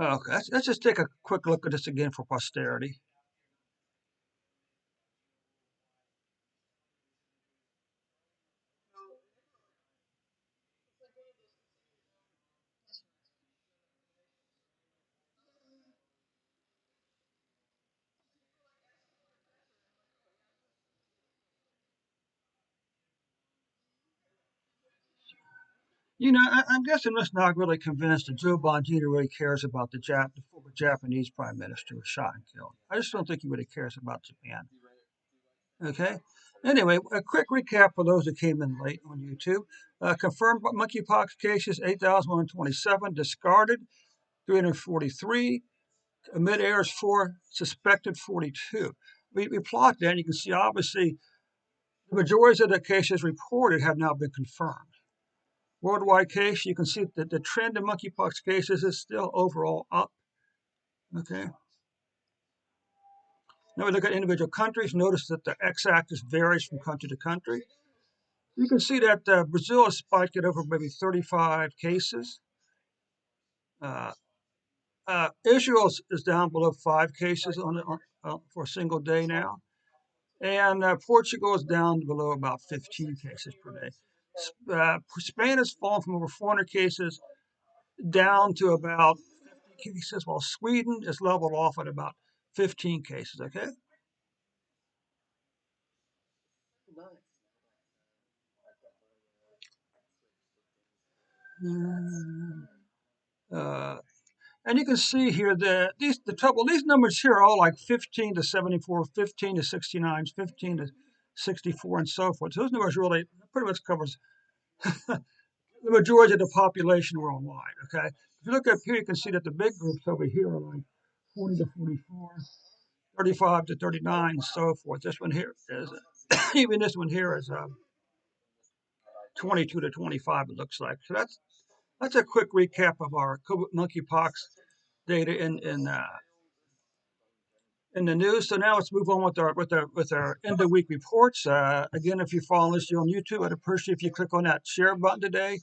Okay, let's just take a quick look at this again for posterity. I'm guessing this not really convinced that Joe Biden really cares about the former Japanese prime minister who was shot and killed. I just don't think he really cares about Japan. Okay. Anyway, a quick recap for those who came in late on YouTube. Confirmed monkeypox cases 8,127, discarded 343, mid airs 4, suspected 42. We plot that, and you can see obviously the majority of the cases reported have now been confirmed. Worldwide case, you can see that the trend in monkeypox cases is still overall up. Okay. Now we look at individual countries. Notice that the x-axis varies from country to country. You can see that Brazil has spiked it over maybe 35 cases. Uh, Israel is down below 5 cases for a single day now. And Portugal is down below about 15 cases per day. Spain has fallen from over 400 cases down to about 50 cases, while Sweden is leveled off at about 15 cases. Okay. Uh, and you can see here that these numbers here are all like 15 to 74, 15 to 69, 15 to 64, and so forth. So those numbers really pretty much covers the majority of the population worldwide. Okay. If you look up here, you can see that the big groups over here are like 40 to 44, 35 to 39, and so forth. This one here is even this one here is 22 to 25. It looks like. So that's a quick recap of our monkeypox data in the news. So now let's move on with our end of week reports. Again, if you're following this on YouTube, I'd appreciate if you click on that share button today.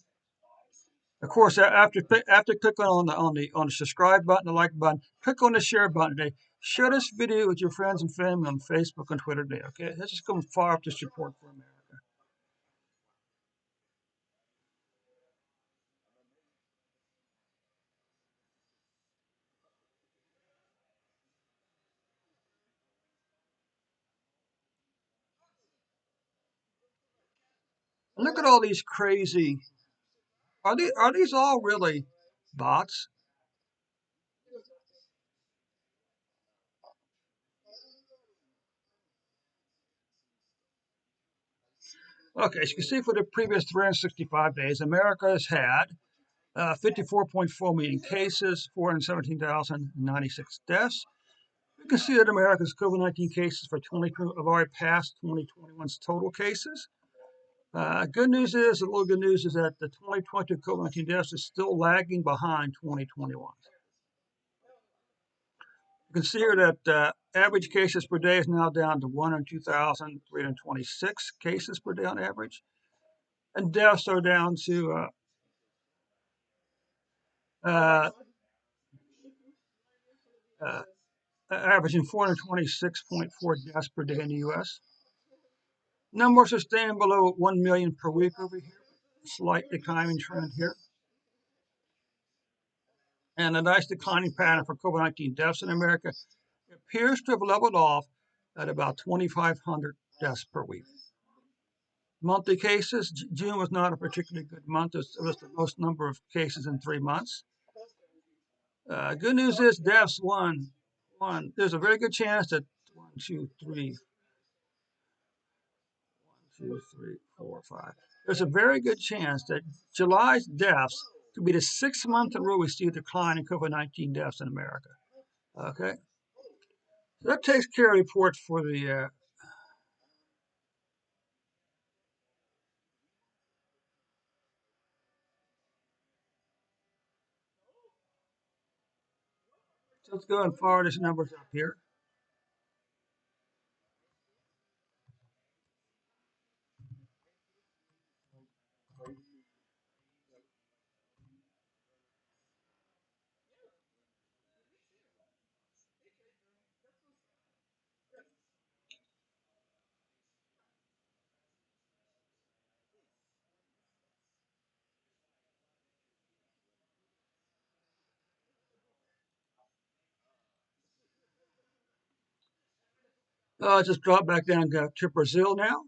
Of course, after clicking on the subscribe button, the like button, click on the share button today. Share this video with your friends and family on Facebook and Twitter today. Okay, let's just go far up this report for America. Look at all these crazy. Are these all really bots? Okay, as you can see, for the previous 365 days, America has had 54.4 million cases, 417,096 deaths. You can see that America's COVID-19 cases for 2020 have already passed 2021's total cases. Good news is, the little good news is that the 2020 COVID-19 deaths is still lagging behind 2021. You can see here that average cases per day is now down to 102,326 cases per day on average, and deaths are down to uh, uh, averaging 426.4 deaths per day in the U.S. Numbers are staying below 1 million per week over here. Slight declining trend here. And a nice declining pattern for COVID-19 deaths in America. It appears to have leveled off at about 2,500 deaths per week. Monthly cases, June was not a particularly good month. It was the most number of cases in 3 months. Good news is deaths, one. There's a very good chance that 1, 2, 3, 4, 5. There's a very good chance that July's deaths could be the 6th month in a row we see a decline in COVID-19 deaths in America. Okay, so that takes care of reports for the. So let's go and forward these numbers up here. Just drop back down to Brazil now.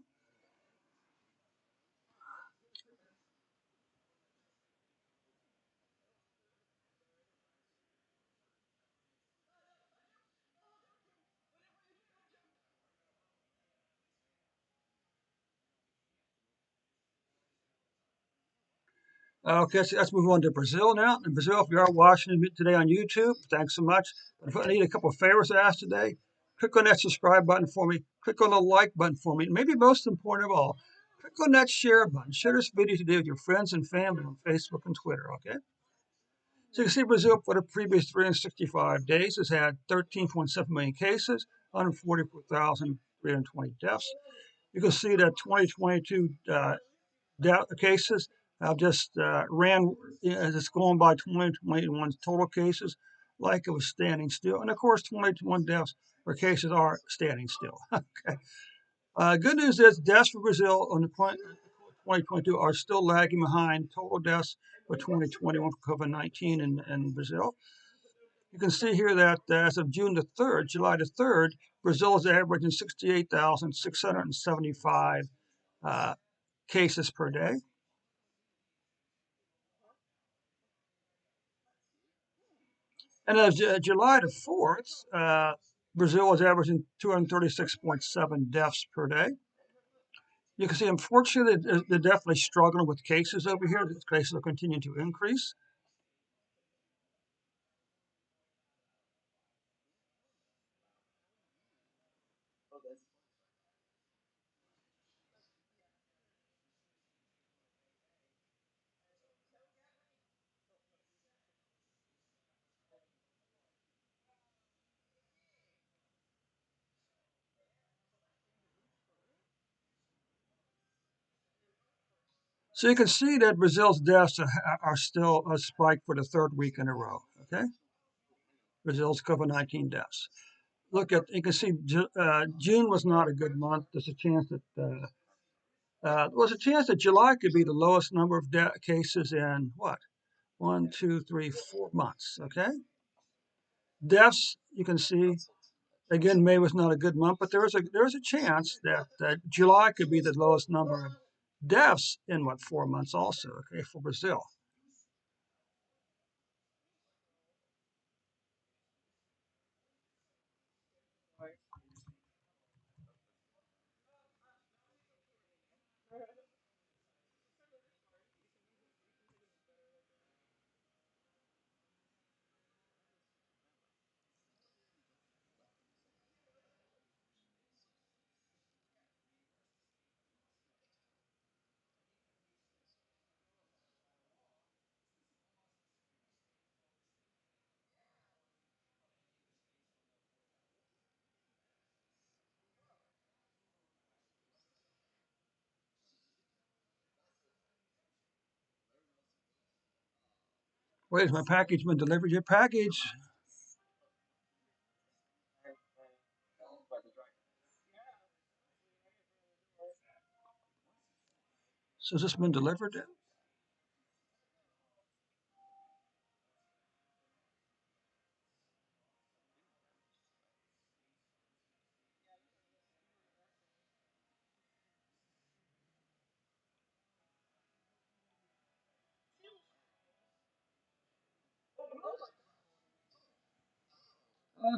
Okay, so let's move on to Brazil now. In Brazil, if you are watching me today on YouTube, thanks so much. If I need a couple of favors to ask today, click on that subscribe button for me. Click on the like button for me. And maybe most important of all, click on that share button. Share this video today with your friends and family on Facebook and Twitter, okay? So you can see Brazil for the previous 365 days has had 13.7 million cases, 144,320 deaths. You can see that 2022 cases have just ran, as it's going by 2021's total cases like it was standing still. And of course, 2021 deaths or cases are standing still. Okay. Good news is deaths for Brazil on the 2022 are still lagging behind total deaths for 2021 for COVID-19 in Brazil. You can see here that as of June the 3rd, July the 3rd, Brazil is averaging 68,675 cases per day. And as July the 4th, Brazil was averaging 236.7 deaths per day. You can see, unfortunately, they're definitely struggling with cases over here. The cases are continuing to increase. So you can see that Brazil's deaths are still a spike for the third week in a row. Okay, Brazil's COVID-19 deaths. Look at, you can see June was not a good month. There's a chance that July could be the lowest number of cases in what? 4 months. Okay, deaths. You can see again, May was not a good month, but there is a chance that July could be the lowest number of deaths in 4 months also. Okay, for Brazil. Wait, has my package been delivered? Your package. So has this been delivered?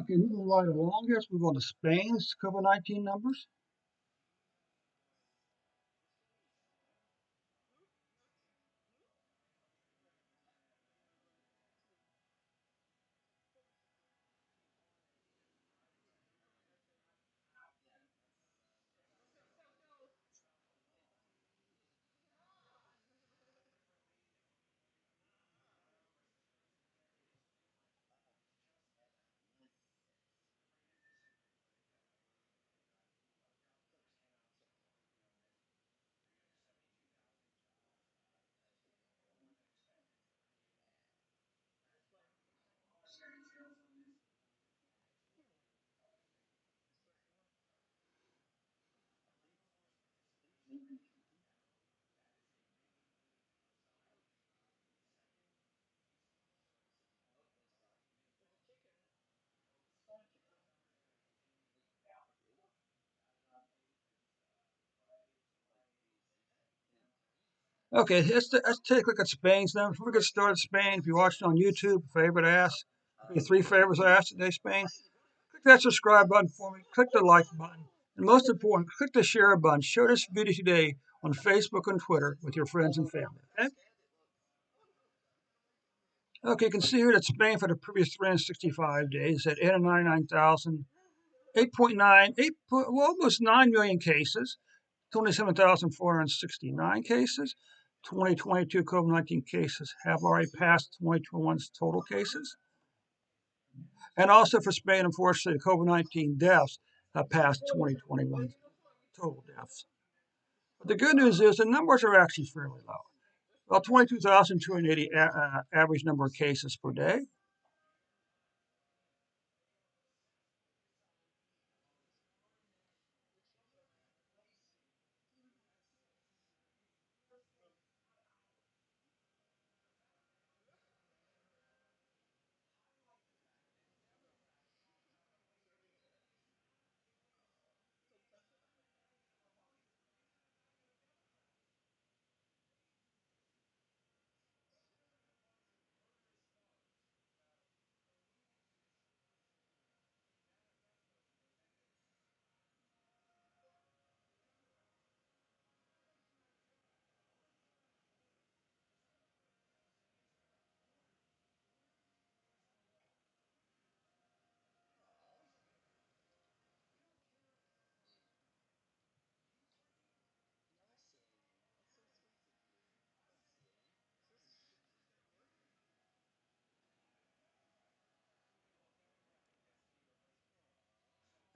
Okay, moving right along here. Let's move on to Spain's COVID-19 numbers. Okay, let's take a look at Spain's numbers. Before we get started, Spain, if you're watching on YouTube, favorite ask. Your three favorites I asked today, Spain. Click that subscribe button for me. Click the like button. And most important, click the share button. Share this video today on Facebook and Twitter with your friends and family. Okay? Okay, you can see here that Spain for the previous 365 days had 899,000, 8.9, 8, well, almost 9 million cases, 27,469 cases. 2022 COVID-19 cases have already passed 2021's total cases. And also for Spain, unfortunately, COVID-19 deaths have passed 2021 total deaths. But the good news is the numbers are actually fairly low. About 22,280 average number of cases per day.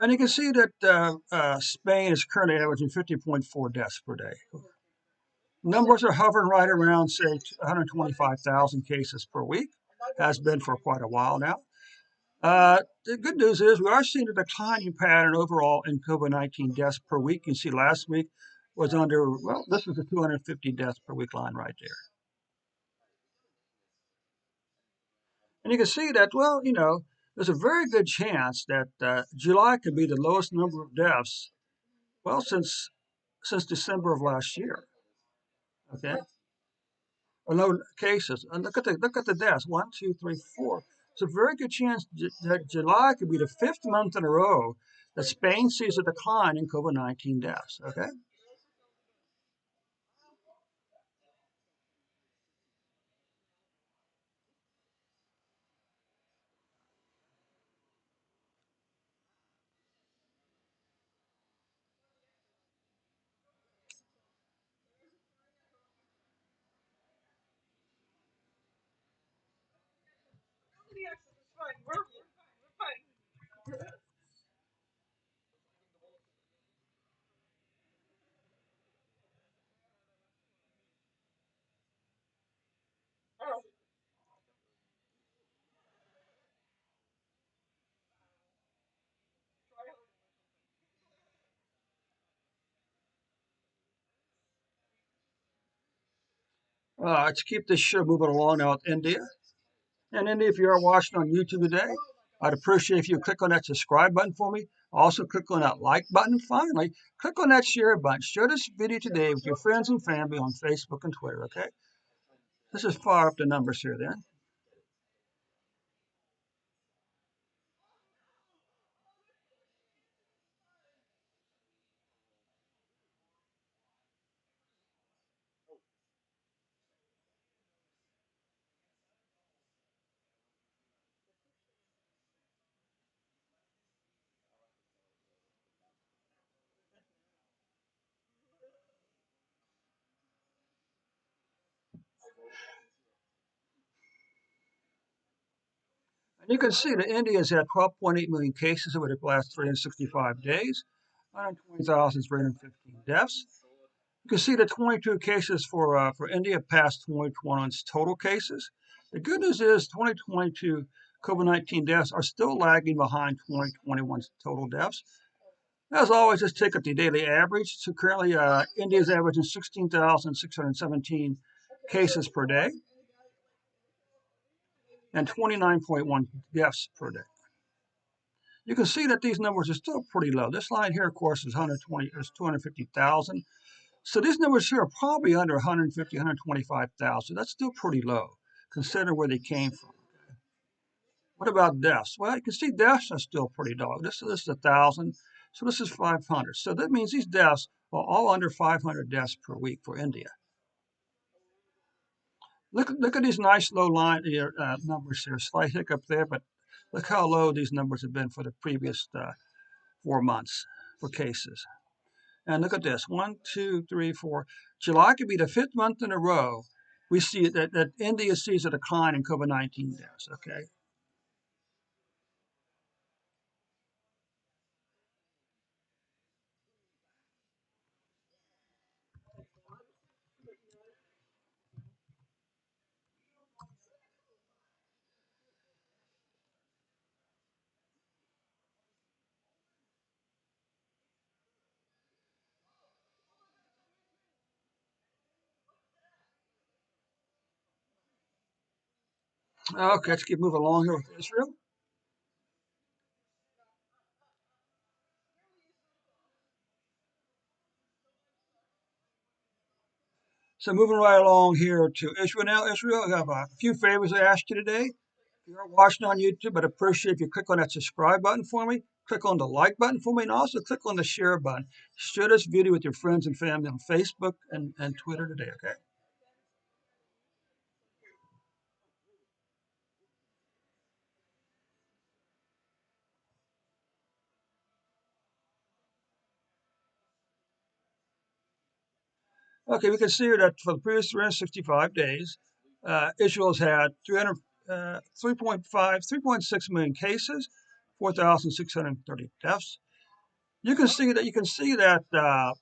And you can see that Spain is currently averaging 50.4 deaths per day. Numbers are hovering right around, say, 125,000 cases per week. Has been for quite a while now. The good news is we are seeing a declining pattern overall in COVID-19 deaths per week. You can see last week was under, well, this is the 250 deaths per week line right there. And you can see that, well, there's a very good chance that July could be the lowest number of deaths, well, since December of last year. Okay, or no cases. And look at the deaths. One, two, three, four. It's a very good chance that July could be the fifth month in a row that Spain sees a decline in COVID-19 deaths. Okay. To keep this show moving along now with India. And India, if you are watching on YouTube today, I'd appreciate if you click on that subscribe button for me. Also, click on that like button. Finally, click on that share button. Share this video today with your friends and family on Facebook and Twitter, okay? This is far up the numbers here then. And you can see that India has had 12.8 million cases over the last 365 days, 120,315 deaths. You can see the 22 cases for India past 2021's total cases. The good news is 2022 COVID-19 deaths are still lagging behind 2021's total deaths. As always, let's take up the daily average. So currently, India is averaging 16,617 cases per day and 29.1 deaths per day. You can see that these numbers are still pretty low. This line here, of course, is 250,000. So these numbers here are probably under 150, 125,000. That's still pretty low, considering where they came from. What about deaths? Well, you can see deaths are still pretty low. This is 1,000, so this is 500. So that means these deaths are all under 500 deaths per week for India. Look at these nice low line numbers here. Slight hiccup there, but look how low these numbers have been for the previous 4 months for cases. And look at this: 1, 2, 3, 4. July could be the fifth month in a row we see that India sees a decline in COVID-19 deaths. Okay. Okay, let's keep moving along here with Israel. So moving right along here to Israel now. Israel, I have a few favors I asked you today. If you're watching on YouTube, I'd appreciate if you click on that subscribe button for me, click on the like button for me, and also click on the share button. Share this video with your friends and family on Facebook and Twitter today, okay? Okay, we can see here that for the previous 365 days, Israel's had 3.6 million cases, 4,630 deaths. You can see that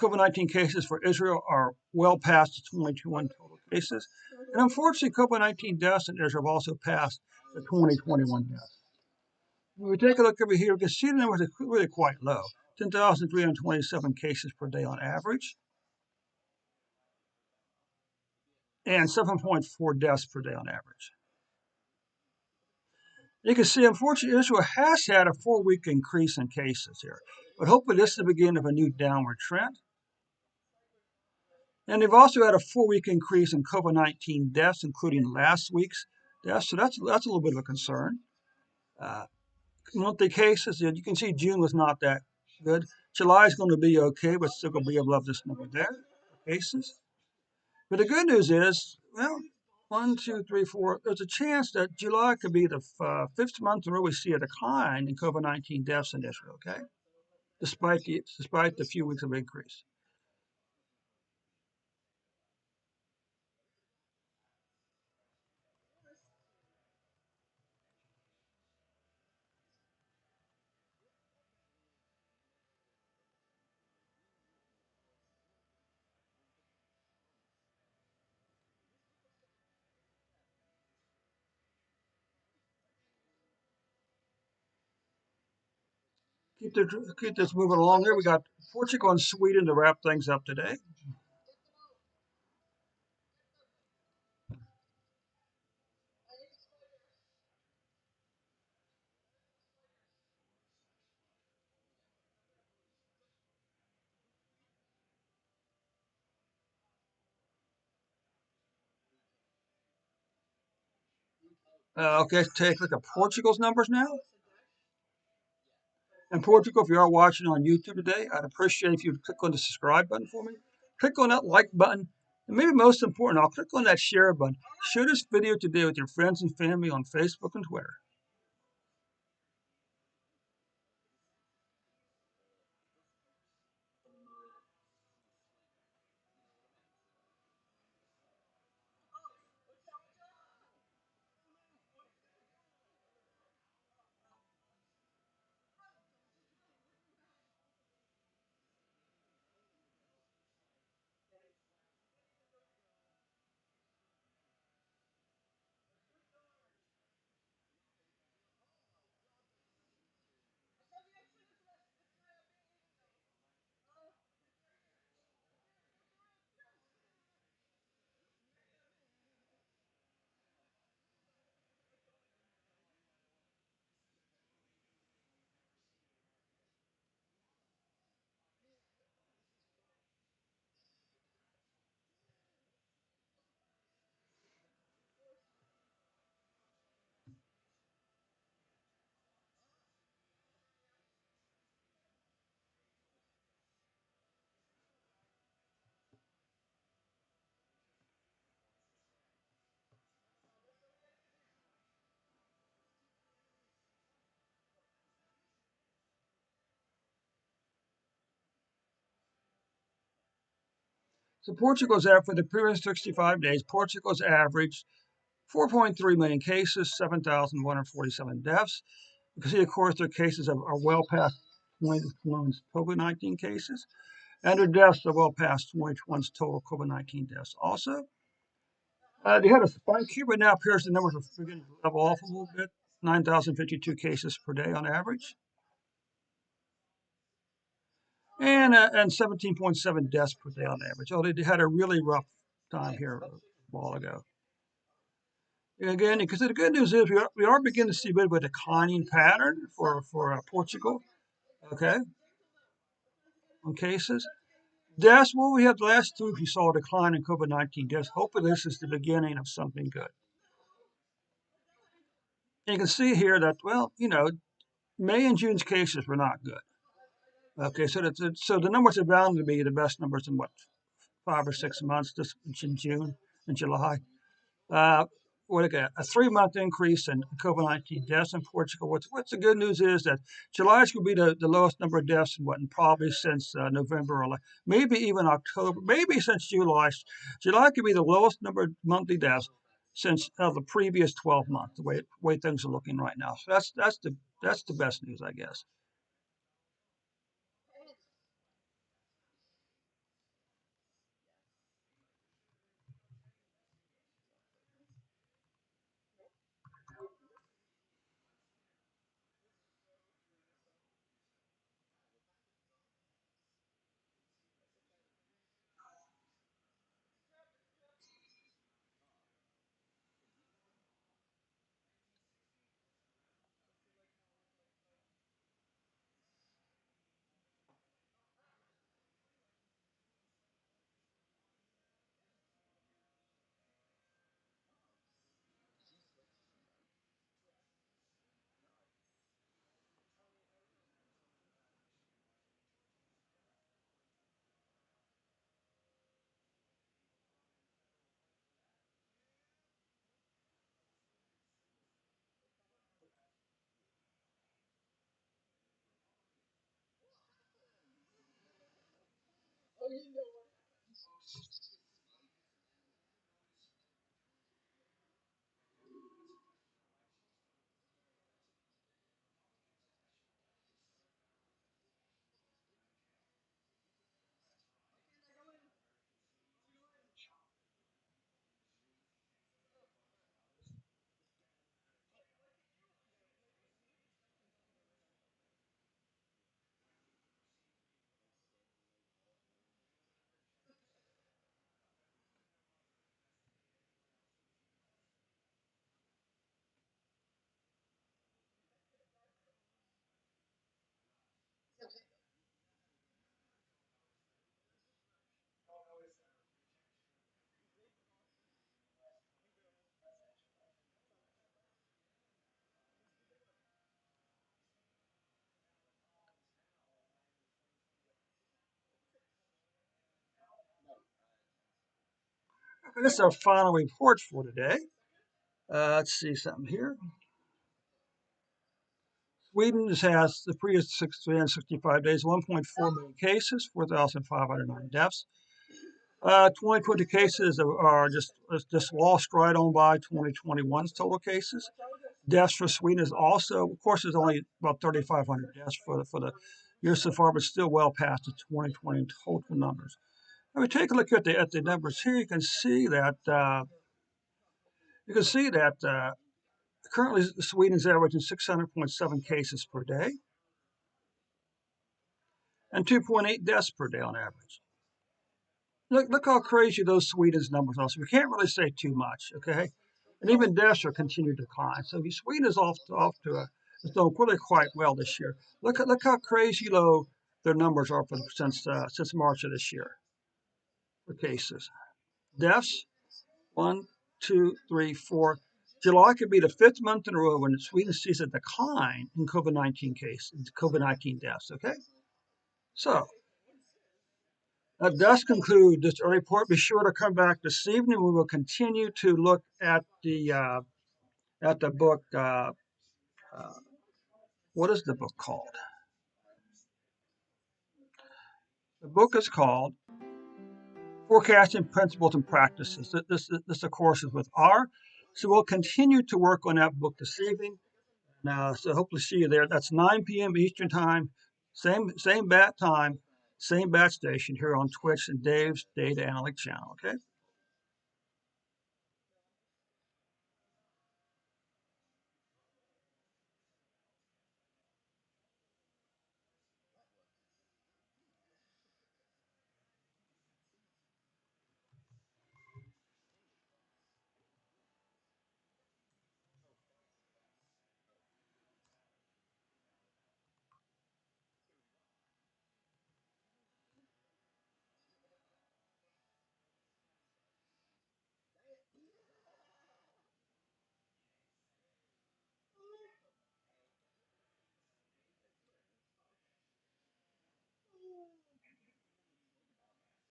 COVID-19 cases for Israel are well past the 2021 total cases. And unfortunately, COVID-19 deaths in Israel have also passed the 2021 deaths. When we take a look over here, we can see the numbers are really quite low. 10,327 cases per day on average, and 7.4 deaths per day on average. You can see, unfortunately, Israel has had a 4-week increase in cases here, but hopefully this is the beginning of a new downward trend. And they've also had a 4-week increase in COVID-19 deaths, including last week's deaths. So that's a little bit of a concern. Uh, Monthly cases, you can see June was not that good. July is going to be okay, but still going to be above this number there. Cases. But the good news is, well, 1, 2, 3, 4. There's a chance that July could be the fifth month in a row we see a decline in COVID-19 deaths in Israel. Okay, despite the few weeks of increase. Keep this moving along here. We got Portugal and Sweden to wrap things up today. Okay, take a look at Portugal's numbers now. And Portugal, if you are watching on YouTube today, I'd appreciate if you'd click on the subscribe button for me. Click on that like button. And maybe most important, I'll click on that share button. Share this video today with your friends and family on Facebook and Twitter. So Portugal's for the previous 65 days, Portugal's averaged 4.3 million cases, 7,147 deaths. You can see, of course, their cases are well past 2021's COVID-19 cases, and their deaths are well past 2021's total COVID-19 deaths. Also, they had a spike here, but now appears the numbers are beginning to level off a little bit. 9,052 cases per day on average, and 17.7 deaths per day on average. Oh, they had a really rough time here a while ago. Again, because the good news is we are beginning to see a bit of a declining pattern for Portugal. Okay, on cases. Deaths, well, we had the last 2 weeks we saw a decline in COVID-19 deaths. Hopefully, this is the beginning of something good. And you can see here that, well, May and June's cases were not good. Okay, so the numbers are bound to be the best numbers in what, 5 or 6 months, this in June and July. Uh, we look at a 3-month increase in COVID-19 deaths in Portugal. What's the good news is that July is going to be the lowest number of deaths in probably since November, or maybe even October, maybe since July. July could be the lowest number of monthly deaths since the previous 12 months. The way things are looking right now. So that's the best news, I guess. This is our final report for today. Let's see something here. Sweden has the previous 365 days, 1.4 million cases, 4,509 deaths. 2020 cases are just lost right on by 2021's total cases. Deaths for Sweden is also, of course, there's only about 3,500 deaths for the year so far, but still well past the 2020 total numbers. Now we take a look at the numbers here. You can see that currently Sweden's averaging 600.7 cases per day and 2.8 deaths per day on average. Look how crazy those Sweden's numbers are. So we can't really say too much, okay? And even deaths are continuing to decline. So Sweden is it's done really quite well this year. Look how crazy low their numbers are since March of this year for cases. Deaths, 1, 2, 3, 4. July could be the 5th month in a row when Sweden sees a decline in COVID-19 deaths. Okay, so that does conclude this early report. Be sure to come back this evening. We will continue to look at the book. Uh, what is the book called? The book is called Forecasting principles and practices. This of course, is with R. So we'll continue to work on that book this evening. Now, so hopefully see you there. That's 9 p.m. Eastern time, same bat time, same bat station here on Twitch and Dave's Data Analytics channel. Okay.